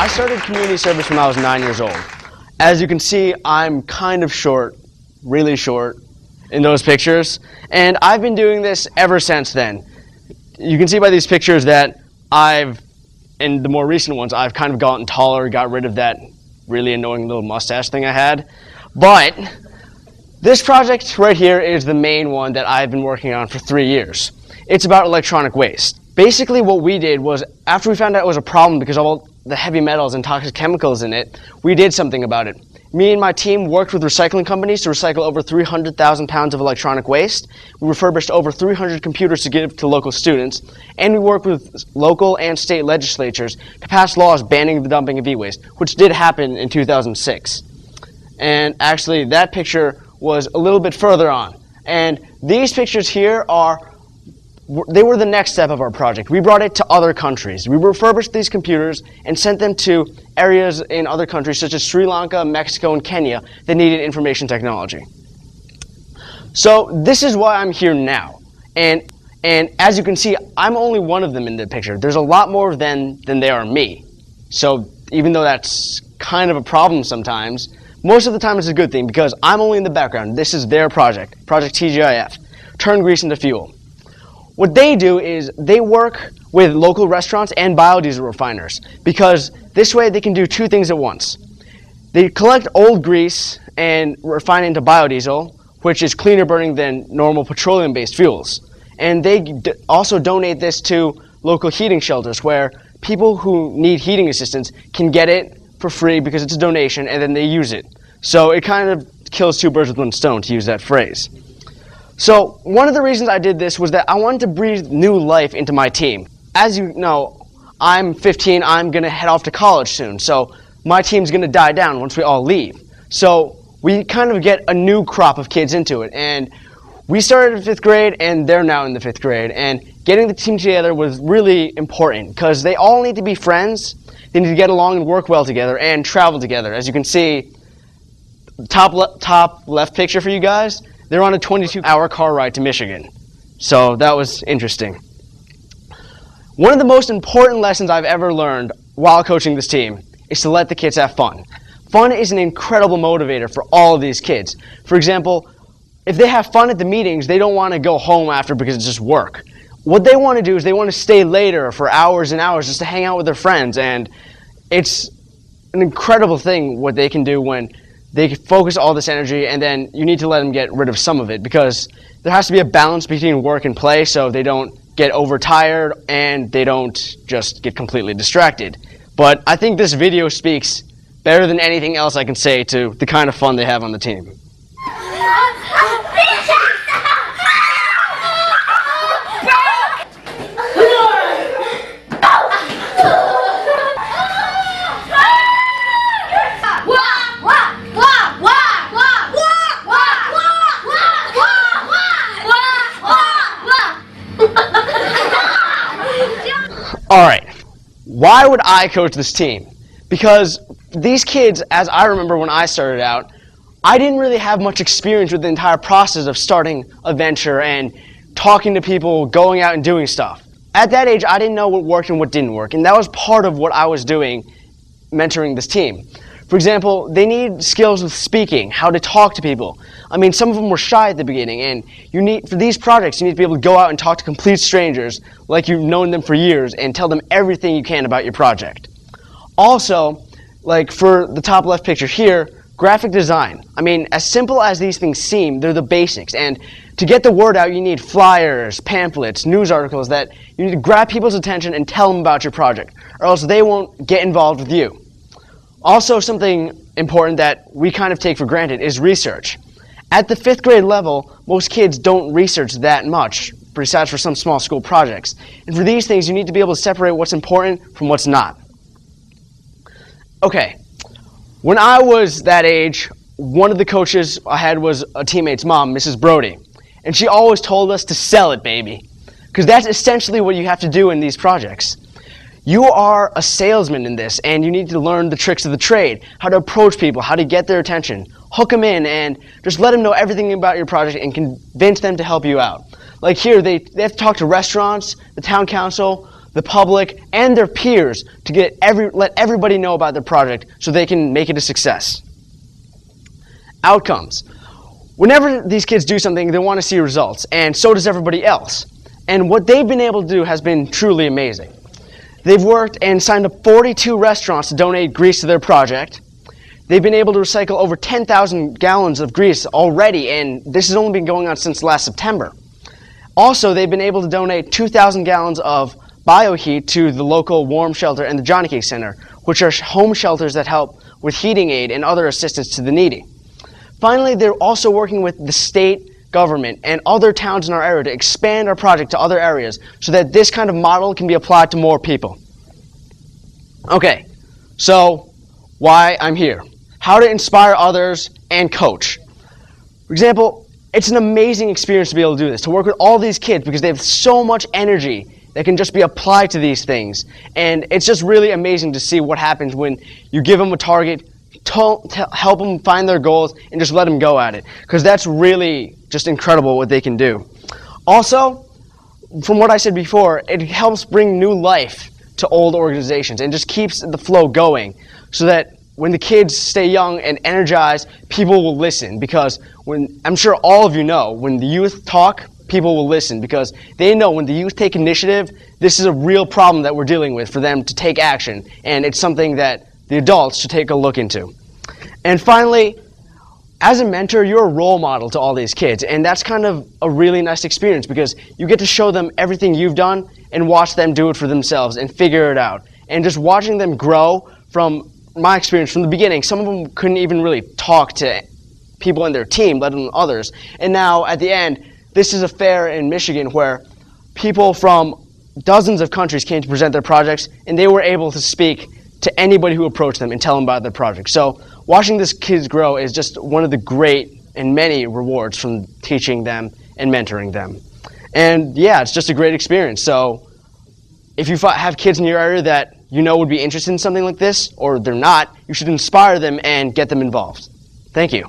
I started community service when I was 9 years old. As you can see, I'm kind of short, really short in those pictures, and I've been doing this ever since then. You can see by these pictures that in the more recent ones, I've kind of gotten taller, got rid of that really annoying little mustache thing I had. But this project right here is the main one that I've been working on for 3 years. It's about electronic waste. Basically what we did was, after we found out it was a problem because of all the heavy metals and toxic chemicals in it, we did something about it. Me and my team worked with recycling companies to recycle over 300,000 pounds of electronic waste. We refurbished over 300 computers to give to local students, and we worked with local and state legislatures to pass laws banning the dumping of e-waste, which did happen in 2006. And actually, that picture was a little bit further on. And these pictures here they were the next step of our project. We brought it to other countries. We refurbished these computers and sent them to areas in other countries such as Sri Lanka, Mexico, and Kenya that needed information technology. So this is why I'm here now. And as you can see, I'm only one of them in the picture. There's a lot more of them than there are me. So even though that's kind of a problem sometimes, most of the time it's a good thing because I'm only in the background. This is their project, Project TGIF, Turn Grease into Fuel. What they do is they work with local restaurants and biodiesel refiners because this way they can do two things at once. They collect old grease and refine it into biodiesel, which is cleaner burning than normal petroleum-based fuels. And they also donate this to local heating shelters where people who need heating assistance can get it for free because it's a donation and then they use it. So it kind of kills two birds with one stone, to use that phrase. So one of the reasons I did this was that I wanted to breathe new life into my team. As you know, I'm 15, I'm going to head off to college soon, so my team's going to die down once we all leave. So we kind of get a new crop of kids into it, and we started in 5th grade, and they're now in the 5th grade, and getting the team together was really important, because they all need to be friends, they need to get along and work well together, and travel together. As you can see, top left picture for you guys, they're on a 22-hour car ride to Michigan. So that was interesting. One of the most important lessons I've ever learned while coaching this team is to let the kids have fun. Fun is an incredible motivator for all of these kids. For example, if they have fun at the meetings, they don't want to go home after because it's just work. What they want to do is they want to stay later for hours and hours just to hang out with their friends, and it's an incredible thing what they can do when they can focus all this energy, and then you need to let them get rid of some of it because there has to be a balance between work and play so they don't get overtired and they don't just get completely distracted. But I think this video speaks better than anything else I can say to the kind of fun they have on the team. Alright, why would I coach this team? Because these kids, as I remember when I started out, I didn't really have much experience with the entire process of starting a venture and talking to people, going out and doing stuff. At that age, I didn't know what worked and what didn't work, and that was part of what I was doing mentoring this team. For example, they need skills with speaking, how to talk to people. I mean, some of them were shy at the beginning, and for these projects, you need to be able to go out and talk to complete strangers like you've known them for years and tell them everything you can about your project. Also, like for the top left picture here, graphic design. I mean, as simple as these things seem, they're the basics, and to get the word out, you need flyers, pamphlets, news articles that you need to grab people's attention and tell them about your project, or else they won't get involved with you. Also, something important that we kind of take for granted is research. At the 5th grade level, most kids don't research that much, besides for some small school projects. And for these things, you need to be able to separate what's important from what's not. Okay, when I was that age, one of the coaches I had was a teammate's mom, Mrs. Brody. And she always told us to sell it, baby. Because that's essentially what you have to do in these projects. You are a salesman in this, and you need to learn the tricks of the trade, how to approach people, how to get their attention, hook them in, and just let them know everything about your project and convince them to help you out. Like here, they have to talk to restaurants, the town council, the public, and their peers to let everybody know about their project so they can make it a success. Outcomes. Whenever these kids do something, they want to see results, and so does everybody else. And what they've been able to do has been truly amazing. They've worked and signed up 42 restaurants to donate grease to their project. They've been able to recycle over 10,000 gallons of grease already, and this has only been going on since last September. Also, they've been able to donate 2,000 gallons of bioheat to the local warm shelter and the Johnny Cake Center, which are home shelters that help with heating aid and other assistance to the needy. Finally, they're also working with the state government and other towns in our area to expand our project to other areas so that this kind of model can be applied to more people. Okay, so why I'm here. How to inspire others and coach. For example, it's an amazing experience to be able to do this, to work with all these kids because they have so much energy that can just be applied to these things. And it's just really amazing to see what happens when you give them a target, help them find their goals, and just let them go at it. Because that's really just incredible what they can do. Also, from what I said before, it helps bring new life to old organizations and just keeps the flow going so that when the kids stay young and energized, people will listen. Because I'm sure all of you know, when the youth talk, people will listen because they know when the youth take initiative, this is a real problem that we're dealing with for them to take action. And it's something that the adults should take a look into. And finally, as a mentor, you're a role model to all these kids, and that's kind of a really nice experience because you get to show them everything you've done and watch them do it for themselves and figure it out. And just watching them grow, from my experience from the beginning, some of them couldn't even really talk to people in their team, let alone others. And now, at the end, this is a fair in Michigan where people from dozens of countries came to present their projects, and they were able to speak to anybody who approached them and tell them about their project. So watching these kids grow is just one of the great and many rewards from teaching them and mentoring them. And yeah, it's just a great experience. So if you have kids in your area that you know would be interested in something like this, or they're not, you should inspire them and get them involved. Thank you.